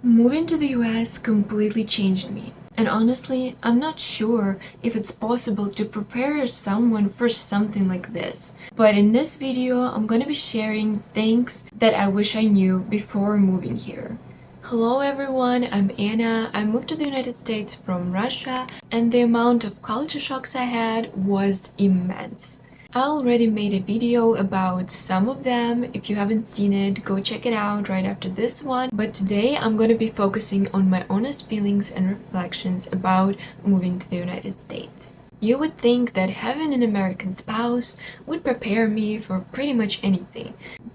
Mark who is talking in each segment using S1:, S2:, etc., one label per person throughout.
S1: Moving to the US completely changed me. And honestly, I'm not sure if it's possible to prepare someone for something like this. But in this video, I'm gonna be sharing things that I wish I knew before moving here. Hello everyone, I'm Anna. I moved to the United States from Russia, and the amount of culture shocks I had was immense. I already made a video about some of them. If you haven't seen it, go check it out right after this one. But today I'm going to be focusing on my honest feelings and reflections about moving to the United States. You would think that having an American spouse would prepare me for pretty much anything.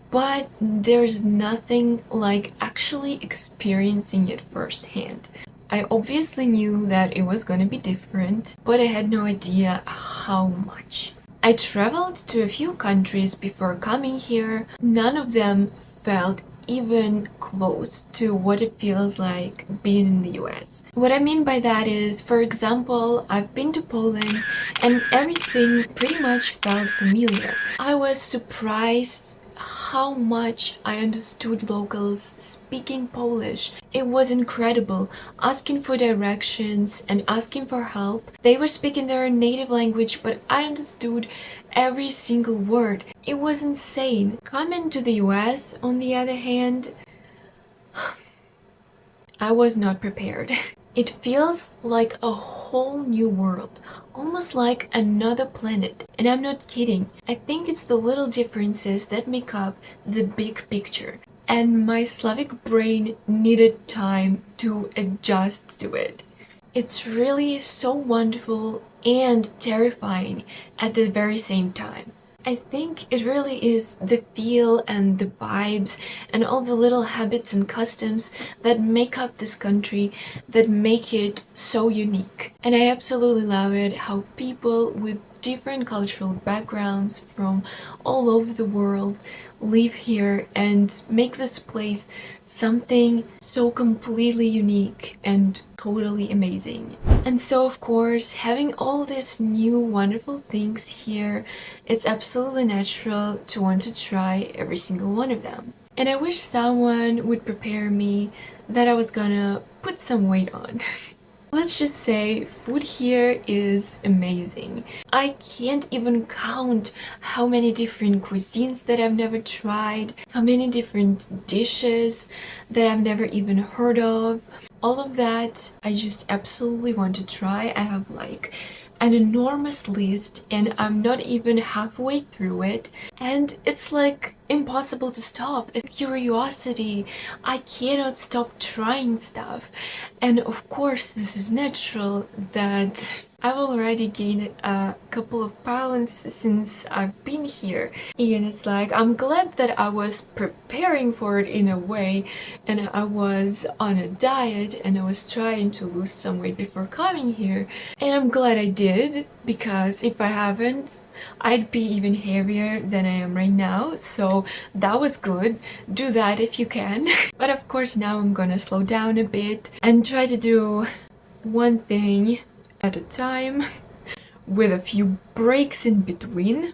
S1: But there's nothing like actually experiencing it firsthand. I obviously knew that it was gonna be different, but I had no idea how much. I traveled to a few countries before coming here. None of them felt even close to what it feels like being in the US. What I mean by that is, for example, I've been to Poland and everything pretty much felt familiar. I was surprised how much I understood locals speaking Polish. It was incredible. Asking for directions and asking for help. They were speaking their native language, but I understood every single word. It was insane. Coming to the US, on the other hand, I was not prepared. It feels like a whole new world, almost like another planet. And I'm not kidding. I think it's the little differences that make up the big picture. And my Slavic brain needed time to adjust to it. It's really so wonderful and terrifying at the very same time. I think it really is the feel and the vibes and all the little habits and customs that make up this country, that make it so unique. And I absolutely love it how people with different cultural backgrounds from all over the world live here and make this place something so completely unique and totally amazing. And so, of course, having all these new wonderful things here, it's absolutely natural to want to try every single one of them. And I wish someone would prepare me that I was gonna put some weight on. Let's just say food here is amazing. I can't even count how many different cuisines that I've never tried, how many different dishes that I've never even heard of. All of that I just absolutely want to try. I have like an enormous list and I'm not even halfway through it, and it's like impossible to stop. It's curiosity. I cannot stop trying stuff, and of course this is natural that I've already gained a couple of pounds since I've been here, and it's like I'm glad that I was preparing for it in a way, and I was on a diet and I was trying to lose some weight before coming here, and I'm glad I did, because if I haven't, I'd be even heavier than I am right now, so that was good. Do that if you can. But of course now I'm gonna slow down a bit and try to do one thing at a time with a few breaks in between.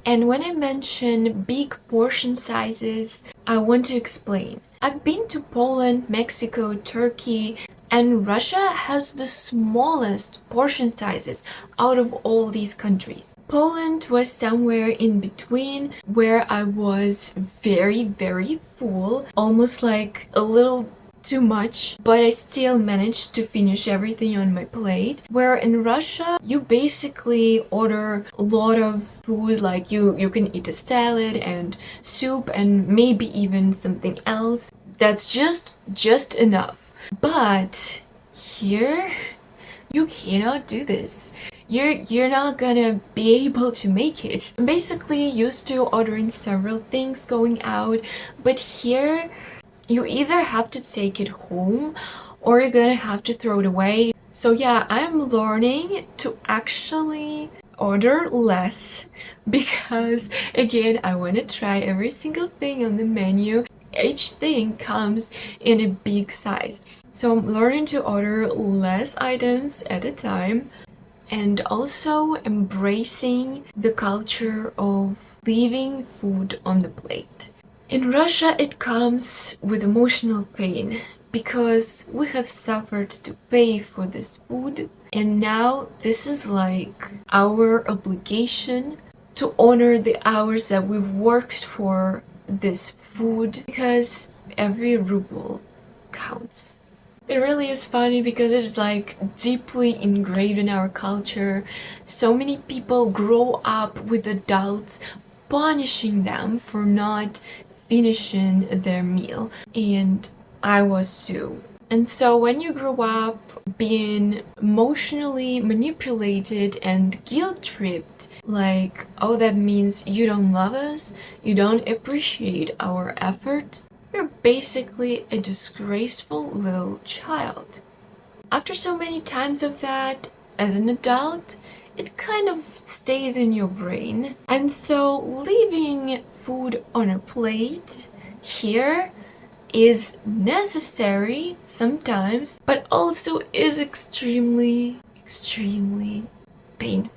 S1: And when I mention big portion sizes, I want to explain. I've been to Poland, Mexico, Turkey, and Russia has the smallest portion sizes out of all these countries. Poland was somewhere in between, where I was very, very full, almost like a little too much, but I still managed to finish everything on my plate. Where in Russia, you basically order a lot of food, like you can eat a salad and soup and maybe even something else. That's just enough. But here, you cannot do this. You're not gonna be able to make it. I'm basically used to ordering several things going out, but here you either have to take it home or you're gonna have to throw it away. So yeah, I'm learning to actually order less because again, I want to try every single thing on the menu. Each thing comes in a big size. So I'm learning to order less items at a time, and also embracing the culture of leaving food on the plate. In Russia, it comes with emotional pain. because we have suffered to pay for this food, and now this is like our obligation to honor the hours that we've worked for this food, because every ruble counts. It really is funny because it is like deeply ingrained in our culture. So many people grow up with adults punishing them for not finishing their meal, and I was too. And so when you grow up being emotionally manipulated and guilt-tripped, like, oh, that means you don't love us, you don't appreciate our effort, you're basically a disgraceful little child. After so many times of that, as an adult, it kind of stays in your brain. And so leaving food on a plate here is necessary sometimes, but also is extremely, extremely painful.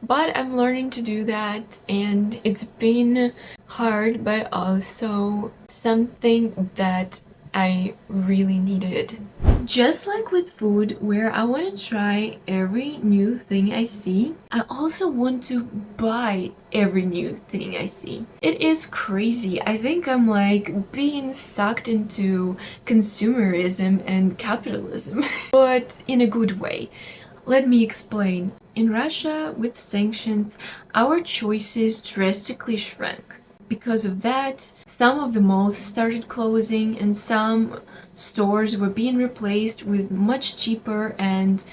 S1: But I'm learning to do that, and it's been hard, but also something that I really needed. Just like with food, where I want to try every new thing I see, I also want to buy every new thing I see. It is crazy. I think I'm like being sucked into consumerism and capitalism, but in a good way. Let me explain. In Russia, with sanctions, our choices drastically shrank. Because of that, some of the malls started closing and some stores were being replaced with much cheaper and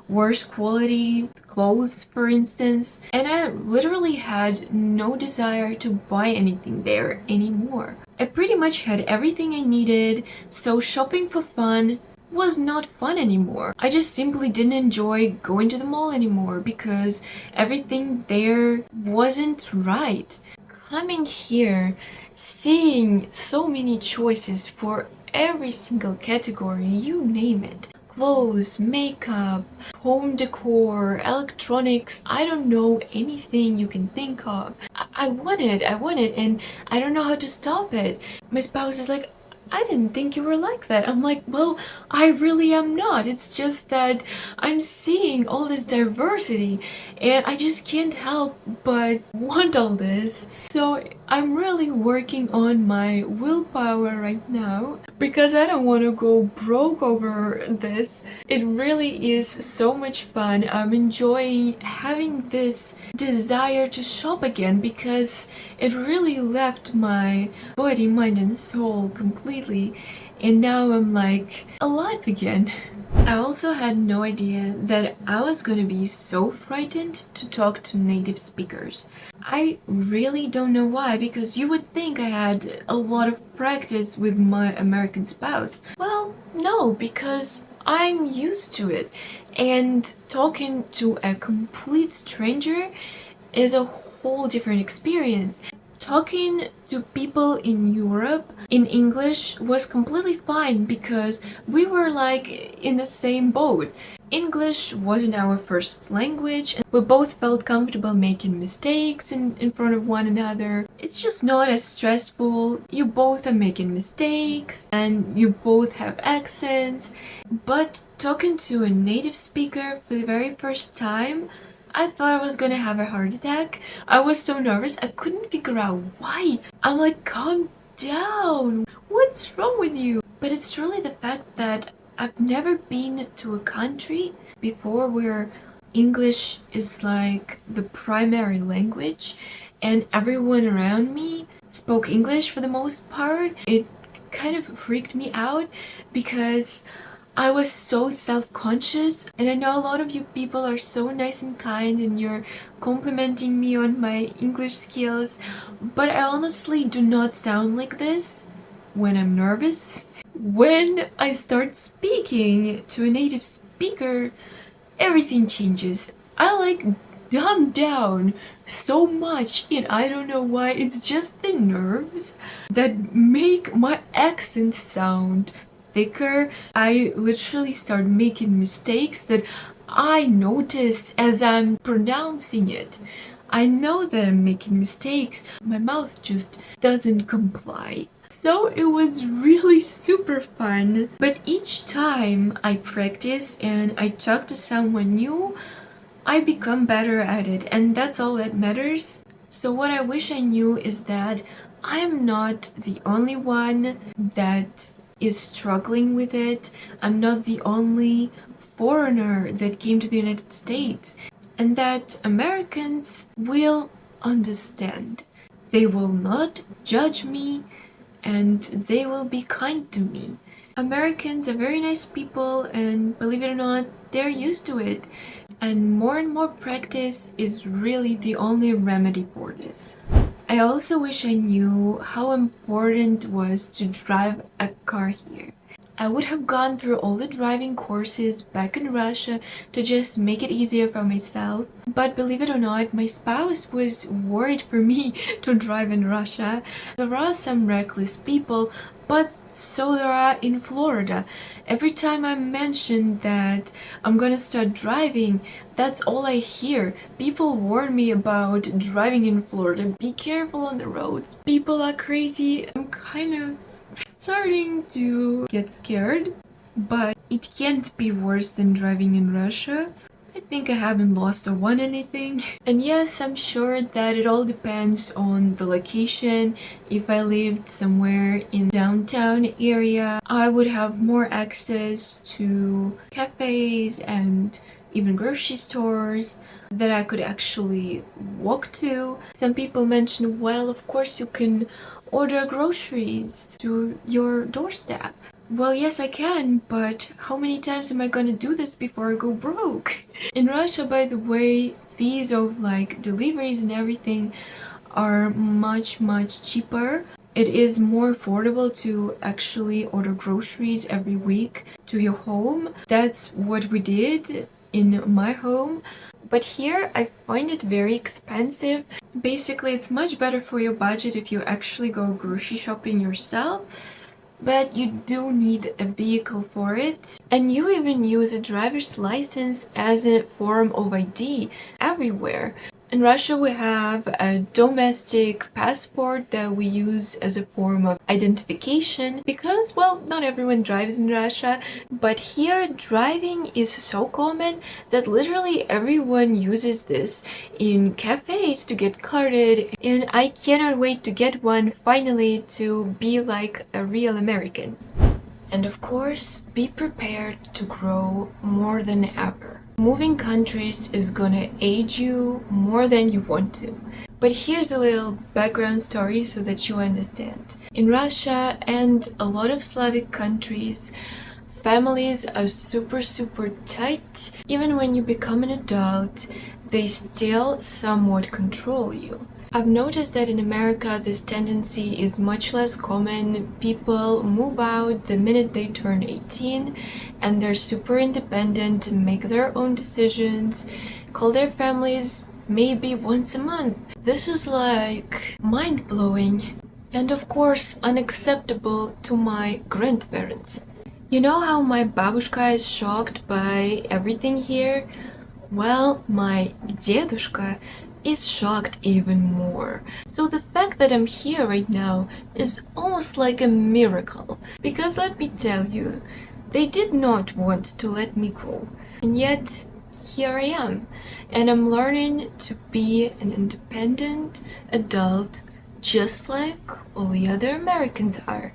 S1: worse quality clothes, for instance. And I literally had no desire to buy anything there anymore. I pretty much had everything I needed, so shopping for fun was not fun anymore. I just simply didn't enjoy going to the mall anymore because everything there wasn't right. Coming here, seeing so many choices for every single category, you name it. Clothes, makeup, home decor, electronics, I don't know, anything you can think of. I want it, and I don't know how to stop it. My spouse is like, I didn't think you were like that. I'm like, well, I really am not. It's just that I'm seeing all this diversity and I just can't help but want all this. So I'm really working on my willpower right now because I don't want to go broke over this. It really is so much fun. I'm enjoying having this desire to shop again because it really left my body, mind and soul completely, and now I'm like alive again. I also had no idea that I was gonna be so frightened to talk to native speakers. I really don't know why, because you would think I had a lot of practice with my American spouse. Well, no, because I'm used to it, and talking to a complete stranger is a whole different experience. Talking to people in Europe in English was completely fine because we were like in the same boat. English wasn't our first language and we both felt comfortable making mistakes in front of one another. It's just not as stressful. You both are making mistakes and you both have accents. But talking to a native speaker for the very first time, I thought I was gonna have a heart attack. I was so nervous, I couldn't figure out why. I'm like, calm down. What's wrong with you? But it's truly the fact that I've never been to a country before where English is like the primary language and everyone around me spoke English for the most part. It kind of freaked me out because I was so self-conscious, and I know a lot of you people are so nice and kind and you're complimenting me on my English skills, but I honestly do not sound like this when I'm nervous. When I start speaking to a native speaker, everything changes. I like dumb down so much and I don't know why. It's just the nerves that make my accent sound thicker. I literally start making mistakes that I notice as I'm pronouncing it. I know that I'm making mistakes. My mouth just doesn't comply. So it was really super fun. But each time I practice and I talk to someone new, I become better at it, and that's all that matters. So what I wish I knew is that I'm not the only one that is struggling with it. I'm not the only foreigner that came to the United States, and that Americans will understand. They will not judge me, and they will be kind to me. Americans are very nice people, and believe it or not, they're used to it. And more practice is really the only remedy for this. I also wish I knew how important it was to drive a car here. I would have gone through all the driving courses back in Russia to just make it easier for myself. But believe it or not, my spouse was worried for me to drive in Russia. There are some reckless people, but so there are in Florida. Every time I mention that I'm gonna start driving, that's all I hear. People warn me about driving in Florida. Be careful on the roads. People are crazy. I'm kind of starting to get scared, but it can't be worse than driving in Russia. I think I haven't lost or won anything. And yes, I'm sure that it all depends on the location. If I lived somewhere in downtown area, I would have more access to cafes and even grocery stores that I could actually walk to. Some people mention, well, of course you can order groceries to your doorstep. Well, yes, I can, but how many times am I gonna do this before I go broke? In Russia, by the way, fees of like deliveries and everything are much cheaper. It is more affordable to actually order groceries every week to your home. That's what we did in my home. But here I find it very expensive. Basically, it's much better for your budget if you actually go grocery shopping yourself, but you do need a vehicle for it. And you even use a driver's license as a form of ID everywhere. In Russia, we have a domestic passport that we use as a form of identification because, well, not everyone drives in Russia, but here driving is so common that literally everyone uses this in cafes to get carded, and I cannot wait to get one finally to be like a real American. And of course, be prepared to grow more than ever. Moving countries is gonna age you more than you want to. But here's a little background story so that you understand. In Russia and a lot of Slavic countries, families are super tight. Even when you become an adult, they still somewhat control you. I've noticed that in America this tendency is much less common. People move out the minute they turn 18 and they're super independent, make their own decisions, call their families maybe once a month. This is like mind-blowing and of course unacceptable to my grandparents. You know how my babushka is shocked by everything here? Well, my dedushka is shocked even more. So the fact that I'm here right now is almost like a miracle. Because let me tell you, they did not want to let me go. And yet, here I am. And I'm learning to be an independent adult just like all the other Americans are.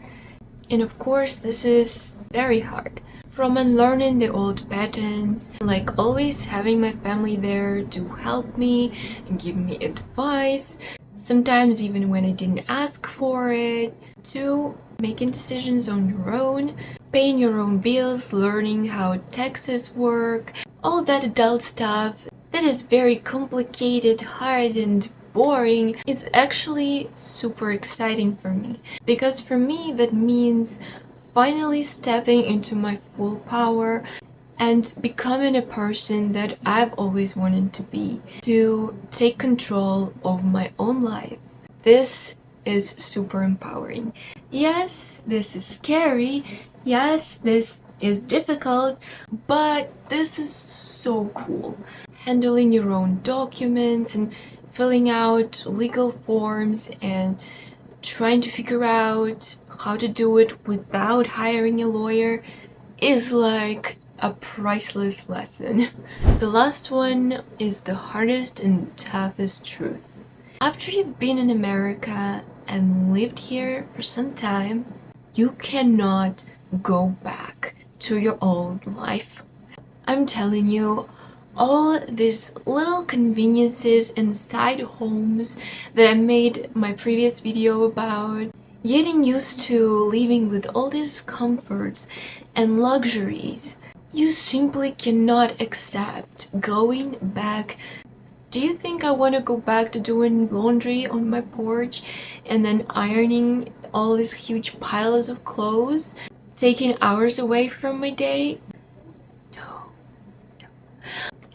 S1: And of course, this is very hard. From unlearning the old patterns, like always having my family there to help me and give me advice, sometimes even when I didn't ask for it, to making decisions on your own, paying your own bills, learning how taxes work, all that adult stuff that is very complicated, hard, and boring is actually super exciting for me. Because for me, that means finally stepping into my full power and becoming a person that I've always wanted to be, to take control of my own life. This is super empowering. Yes, this is scary. Yes, this is difficult, but this is so cool. Handling your own documents and filling out legal forms and trying to figure out how to do it without hiring a lawyer is like a priceless lesson. The last one is the hardest and toughest truth. After you've been in America and lived here for some time, you cannot go back to your old life. I'm telling you, all these little conveniences inside homes that I made my previous video about, getting used to living with all these comforts and luxuries, you simply cannot accept going back. Do you think I want to go back to doing laundry on my porch and then ironing all these huge piles of clothes, taking hours away from my day? No.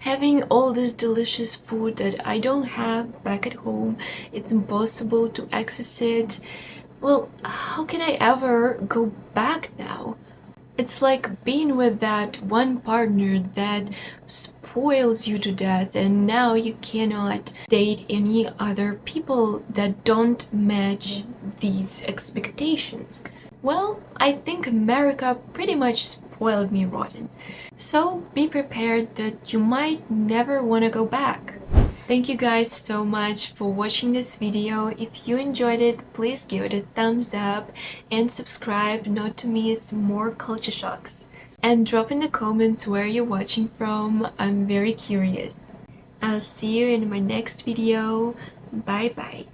S1: Having all this delicious food that I don't have back at home, it's impossible to access it. Well, how can I ever go back now? It's like being with that one partner that spoils you to death, and now you cannot date any other people that don't match these expectations. Well, I think America pretty much spoiled me rotten. So be prepared that you might never want to go back. Thank you guys so much for watching this video. If you enjoyed it, please give it a thumbs up and subscribe not to miss more culture shocks. And drop in the comments where you're watching from. I'm very curious. I'll see you in my next video. Bye bye.